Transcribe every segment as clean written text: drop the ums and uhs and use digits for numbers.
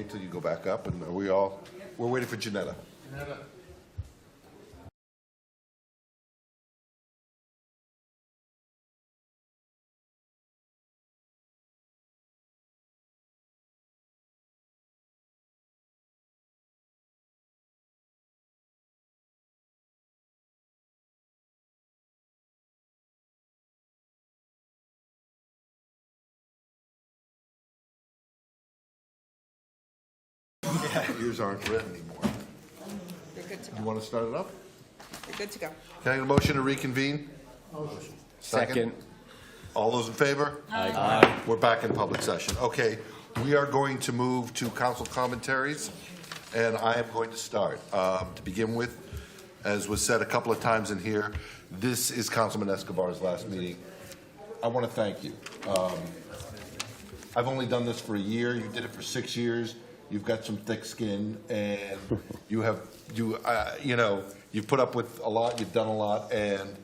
Until you go back up, and we're waiting for Janetta. Ears aren't red anymore. You're good to You go. want to start it up? You're good to go. Can I get a motion to reconvene? Motion. Second. All those in favor? Aye. We're back in public session. Okay, we are going to move to council commentaries, and I am going to start. To begin with, as was said a couple of times in here, this is Councilman Escobar's last meeting. I want to thank you. I've only done this for a year. You did it for 6 years. You've got some thick skin, and you've put up with a lot. You've done a lot, and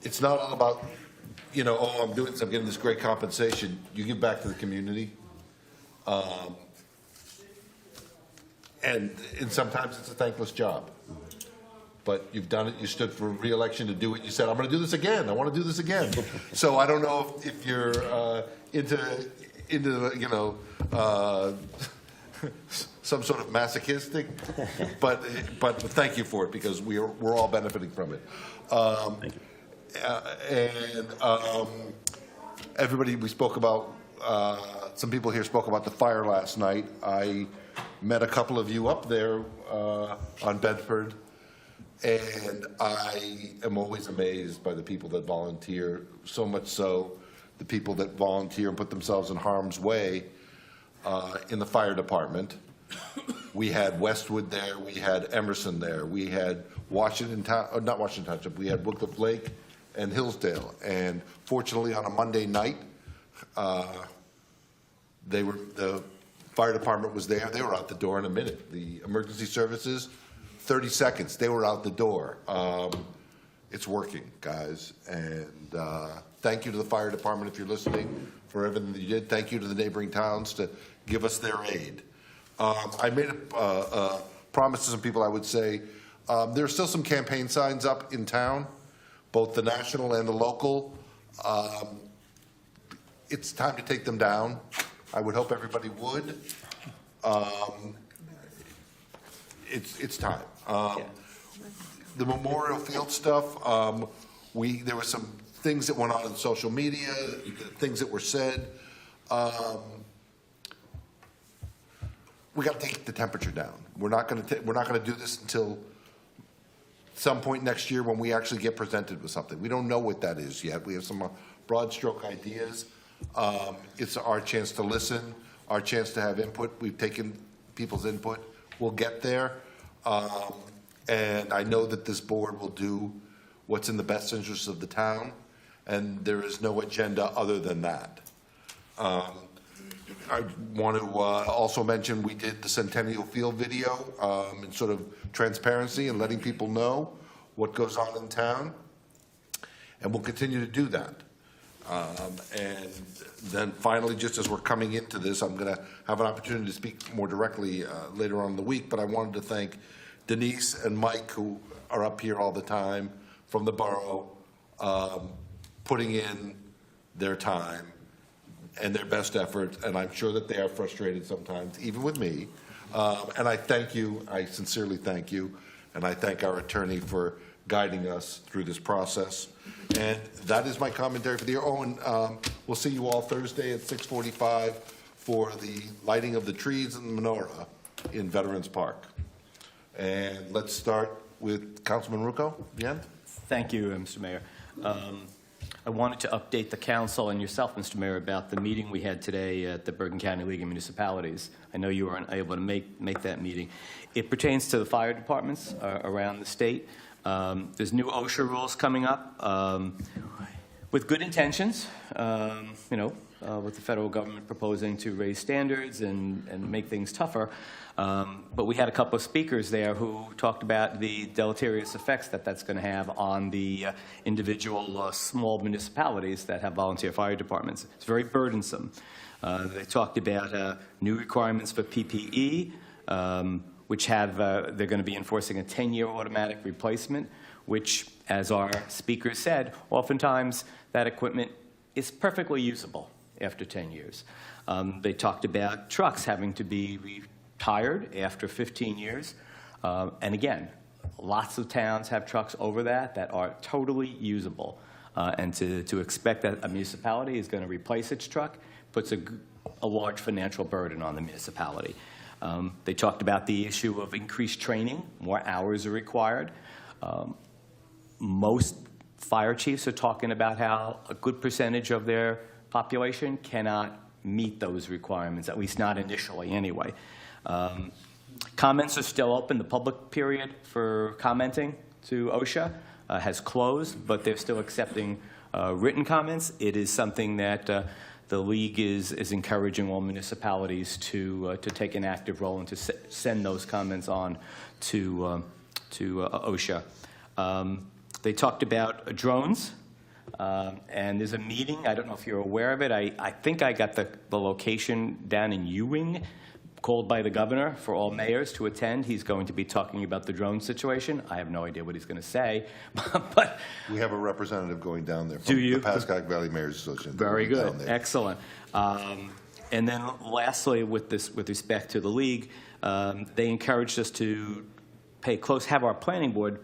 it's not all about, oh, I'm getting this great compensation. You give back to the community, and sometimes it's a thankless job. But you've done it. You stood for re-election to do it. You said, I'm going to do this again. I want to do this again. So I don't know if you're into some sort of masochistic, but thank you for it, because we're all benefiting from it. Thank you. Everybody, we spoke about, some people here spoke about the fire last night. I met a couple of you up there on Bedford, and I am always amazed by the people that volunteer, so much so the people that volunteer and put themselves in harm's way in the fire department. We had Westwood there, we had Emerson there, we had not Washington Township, we had Wycliffe Lake and Hillsdale. And fortunately, on a Monday night, the fire department was there. They were out the door in a minute. The emergency services, 30 seconds, they were out the door. It's working, guys. And thank you to the fire department, if you're listening, for everything that you did. Thank you to the neighboring towns to give us their aid. I made a promise to some people. I would say there are still some campaign signs up in town, both the national and the local. It's time to take them down. I would hope everybody would. It's time. The Memorial Field stuff, there were some things that went on in social media, things that were said. We got to take the temperature down. We're not going to do this until some point next year when we actually get presented with something. We don't know what that is yet. We have some broad stroke ideas. It's our chance to listen, our chance to have input. We've taken people's input. We'll get there. And I know that this board will do what's in the best interest of the town, and there is no agenda other than that. I want to also mention we did the Centennial Field video in sort of transparency and letting people know what goes on in town, and we'll continue to do that. And then finally, just as we're coming into this, I'm going to have an opportunity to speak more directly later on in the week, but I wanted to thank Denise and Mike, who are up here all the time from the borough, putting in their time and their best efforts, and I'm sure that they are frustrated sometimes, even with me. And I thank you, I sincerely thank you, and I thank our attorney for guiding us through this process. And that is my commentary for the year. Oh, and we'll see you all Thursday at 6:45 for the lighting of the trees and the menorah in Veterans Park. And let's start with Councilman Rucco, again. Thank you, Mr. Mayor. I wanted to update the council and yourself, Mr. Mayor, about the meeting we had today at the Bergen County League of Municipalities. I know you weren't able to make that meeting. It pertains to the fire departments around the state. There's new OSHA rules coming up. with good intentions, with the federal government proposing to raise standards and make things tougher. But we had a couple of speakers there who talked about the deleterious effects that that's going to have on the individual small municipalities that have volunteer fire departments. It's very burdensome. They talked about new requirements for PPE, which they're going to be enforcing a 10-year automatic replacement, which, as our speaker said, oftentimes that equipment is perfectly usable after 10 years. They talked about trucks having to be retired after 15 years. And again, lots of towns have trucks over that are totally usable. And to expect that a municipality is going to replace its truck puts a large financial burden on the municipality. They talked about the issue of increased training. More hours are required. Most fire chiefs are talking about how a good percentage of their population cannot meet those requirements, at least not initially anyway. Comments are still open. The public period for commenting to OSHA has closed, but they're still accepting written comments. It is something that the League is encouraging all municipalities to take an active role and to send those comments on to OSHA. They talked about drones, and there's a meeting. I don't know if you're aware of it. I think I got the location down in Ewing, called by the governor for all mayors to attend. He's going to be talking about the drone situation. I have no idea what he's going to say, but We have a representative going down there Do from you? the Pascagoula Valley Mayor's Association. very Down good, there. excellent. And then lastly, with respect to the League, they encouraged us to have our planning board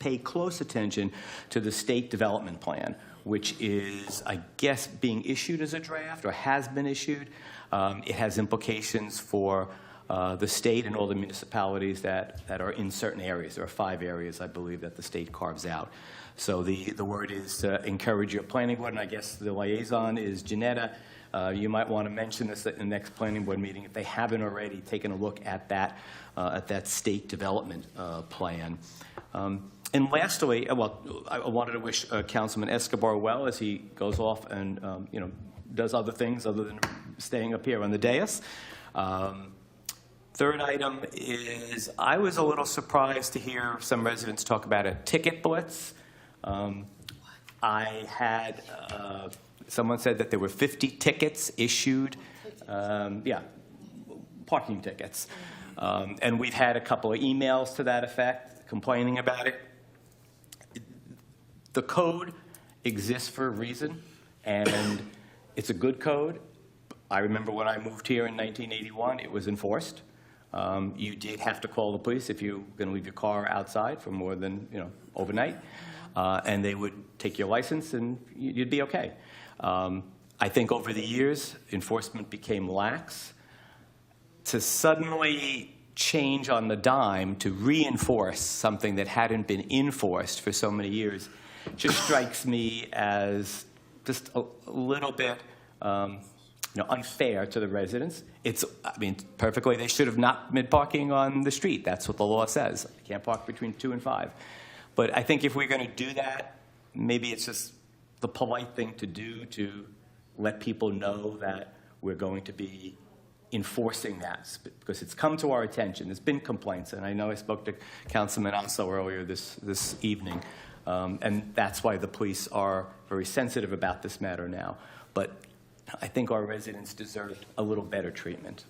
pay close attention to the state development plan, which is, I guess, being issued as a draft or has been issued. It has implications for the state and all the municipalities that are in certain areas. There are 5 areas, I believe, that the state carves out. So the word is to encourage your planning board, and I guess the liaison is Janetta. You might want to mention this at the next planning board meeting if they haven't already taken a look at that state development plan. And lastly, I wanted to wish Councilman Escobar well as he goes off and does other things other than staying up here on the dais. Third item is I was a little surprised to hear some residents talk about a ticket blitz. I had someone said that there were 50 tickets issued. Parking tickets. And we've had a couple of emails to that effect complaining about it. The code exists for a reason, and it's a good code. I remember when I moved here in 1981, it was enforced. You did have to call the police if you were going to leave your car outside for more than, overnight. And they would take your license and you'd be okay. I think over the years, enforcement became lax. To suddenly change on the dime to reinforce something that hadn't been enforced for so many years just strikes me as just a little bit unfair to the residents. Perfectly, they should have not been parking on the street. That's what the law says. You can't park between 2 and 5. But I think if we're going to do that, maybe it's just the polite thing to do to let people know that we're going to be enforcing that, because it's come to our attention. There's been complaints, and I know I spoke to Councilman Asso earlier this evening, and that's why the police are very sensitive about this matter now. But I think our residents deserve a little better treatment.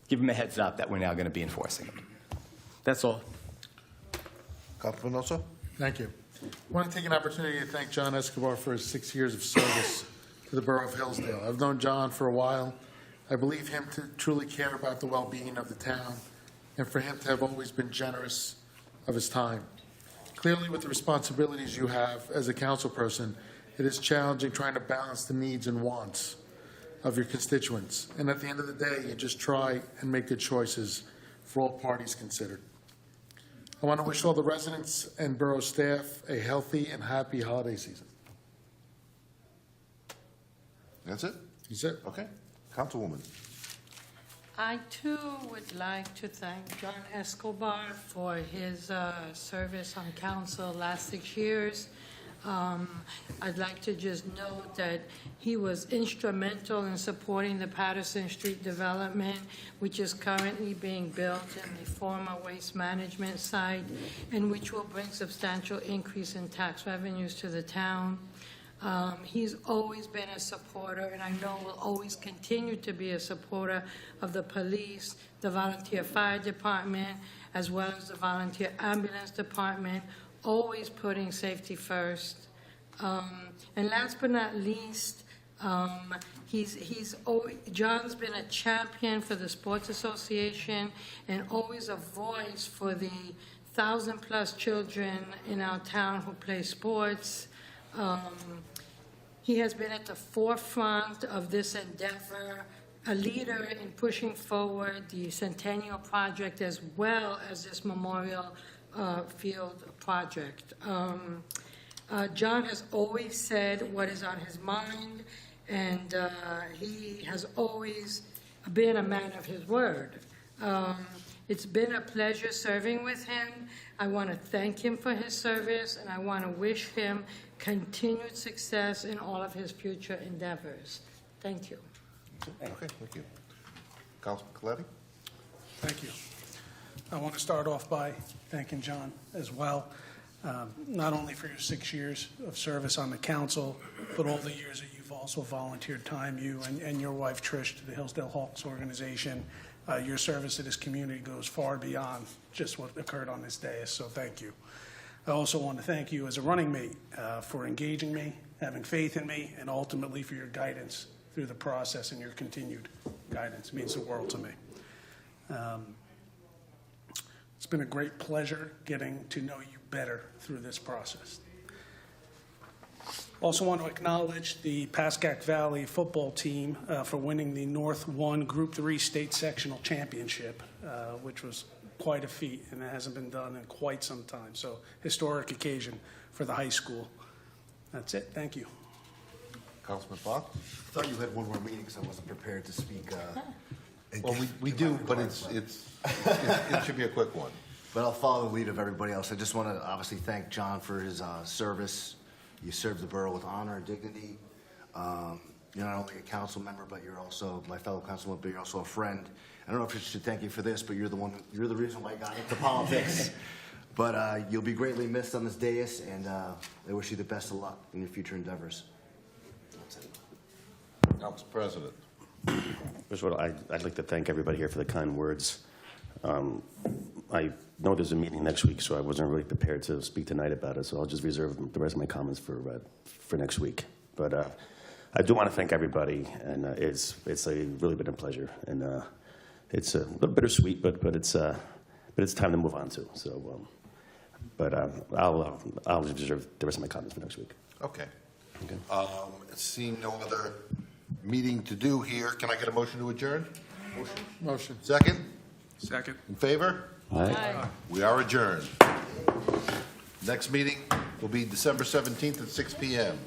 Give them a heads up that we're now going to be enforcing it. That's all. Councilman Oso? Thank you. I want to take an opportunity to thank John Escobar for his 6 years of service to the borough of Hillsdale. I've known John for a while. I believe him to truly care about the well-being of the town and for him to have always been generous of his time. Clearly, with the responsibilities you have as a council person, it is challenging trying to balance the needs and wants of your constituents. And at the end of the day, you just try and make good choices for all parties considered. I want to wish all the residents and borough staff a healthy and happy holiday season. That's it? That's it. Okay. Councilwoman? I, too, would like to thank John Escobar for his service on council last 6 years. I'd like to just note that he was instrumental in supporting the Patterson Street development, which is currently being built in the former waste management site, and which will bring substantial increase in tax revenues to the town. He's always been a supporter, and I know will always continue to be a supporter of the police, the volunteer fire department, as well as the volunteer ambulance department, always putting safety first. And last but not least, John's been a champion for the Sports Association and always a voice for the 1,000+ children in our town who play sports. He has been at the forefront of this endeavor, a leader in pushing forward the Centennial Project as well as this Memorial Field project. John has always said what is on his mind, and he has always been a man of his word. It's been a pleasure serving with him. I want to thank him for his service, and I want to wish him continued success in all of his future endeavors. Thank you. Okay, thank you. Councilman Coletti? Thank you. I want to start off by thanking John as well, not only for your 6 years of service on the council, but all the years that you've also volunteered time, you and your wife Trish, to the Hillsdale Hawks organization. Your service to this community goes far beyond just what occurred on this day, so thank you. I also want to thank you as a running mate for engaging me, having faith in me, and ultimately for your guidance through the process, and your continued guidance. It means the world to me. It's been a great pleasure getting to know you better through this process. Also want to acknowledge the Pascack Valley football team for winning the North 1 Group 3 State Sectional Championship, which was quite a feat, and it hasn't been done in quite some time. So, historic occasion for the high school. That's it. Thank you. Councilman Fox? I thought you had one more meeting because I wasn't prepared to speak. Well, we do, but it should be a quick one. But I'll follow the lead of everybody else. I just want to obviously thank John for his service. You served the borough with honor and dignity. You're not only a council member, but you're also my fellow councilman, but you're also a friend. I don't know if I should thank you for this, but you're the reason why I got into politics. But you'll be greatly missed on this dais, and I wish you the best of luck in your future endeavors. That's it. Council President. First of all, I'd like to thank everybody here for the kind words. I know there's a meeting next week, so I wasn't really prepared to speak tonight about it, so I'll just reserve the rest of my comments for next week. But I do want to thank everybody, and it's really been a pleasure, and it's a little bittersweet, but it's time to move on too. So, I'll reserve the rest of my comments for next week. Okay. Seeing no other meeting to do here, can I get a motion to adjourn? Motion. Second? Second. In favor? Aye. We are adjourned. Next meeting will be December 17th at 6 p.m.